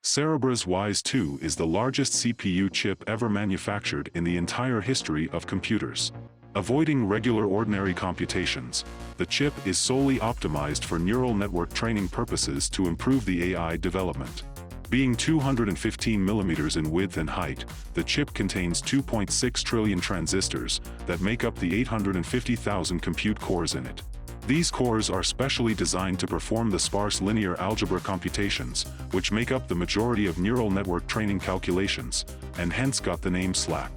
Cerebras Wise 2 is the largest CPU chip ever manufactured in the entire history of computers. Avoiding regular ordinary computations, the chip is solely optimized for neural network training purposes to improve the AI development. Being 215 mm in width and height, the chip contains 2.6 trillion transistors that make up the 850,000 compute cores in it. These cores are specially designed to perform the sparse linear algebra computations, which make up the majority of neural network training calculations, and hence got the name SLAC.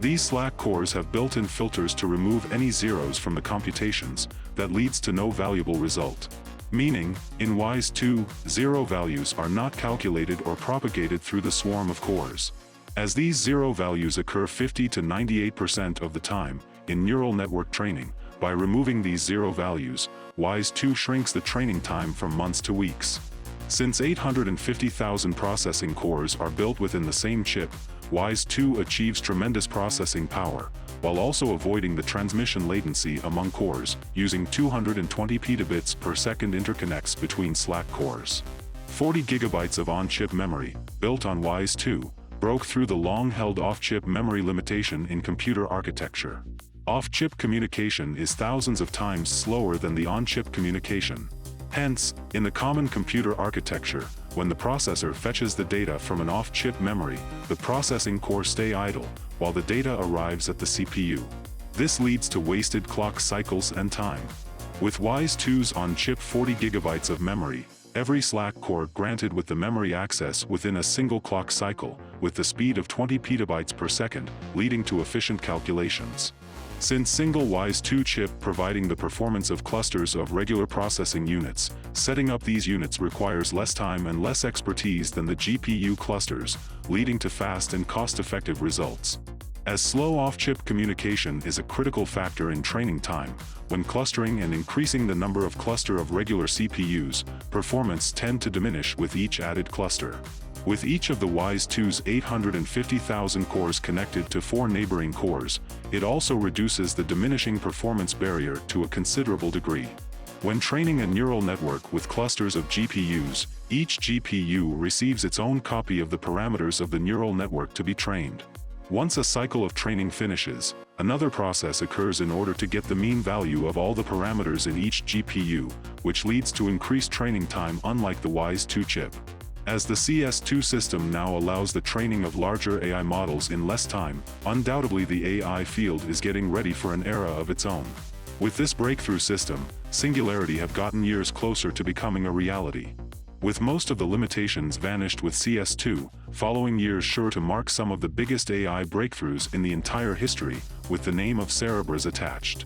These SLAC cores have built-in filters to remove any zeros from the computations, that leads to no valuable result. Meaning, in Wise 2, zero values are not calculated or propagated through the swarm of cores. As these zero values occur 50 to 98% of the time, in neural network training, by removing these zero values, Wise 2 shrinks the training time from months to weeks. Since 850,000 processing cores are built within the same chip, Wise 2 achieves tremendous processing power, while also avoiding the transmission latency among cores, using 220 petabits per second interconnects between SLAC cores. 40 gigabytes of on-chip memory, built on Wise 2, broke through the long-held off-chip memory limitation in computer architecture. Off-chip communication is thousands of times slower than the on-chip communication. Hence, in the common computer architecture, when the processor fetches the data from an off-chip memory, the processing cores stay idle, while the data arrives at the CPU. This leads to wasted clock cycles and time. With Wise 2's on-chip 40 gigabytes of memory, every SLAC core granted with the memory access within a single clock cycle, with the speed of 20 petabytes per second, leading to efficient calculations. Since single Wise 2 chip providing the performance of clusters of regular processing units, setting up these units requires less time and less expertise than the GPU clusters, leading to fast and cost-effective results. As slow off-chip communication is a critical factor in training time, when clustering and increasing the number of cluster of regular CPUs, performance tend to diminish with each added cluster. With each of the Wise 2's 850,000 cores connected to 4 neighboring cores, it also reduces the diminishing performance barrier to a considerable degree. When training a neural network with clusters of GPUs, each GPU receives its own copy of the parameters of the neural network to be trained. Once a cycle of training finishes, another process occurs in order to get the mean value of all the parameters in each GPU, which leads to increased training time unlike the Wise 2 chip. As the CS2 system now allows the training of larger AI models in less time, undoubtedly the AI field is getting ready for an era of its own. With this breakthrough system, singularity have gotten years closer to becoming a reality. With most of the limitations vanished with CS2, following years sure to mark some of the biggest AI breakthroughs in the entire history, with the name of Cerebras attached.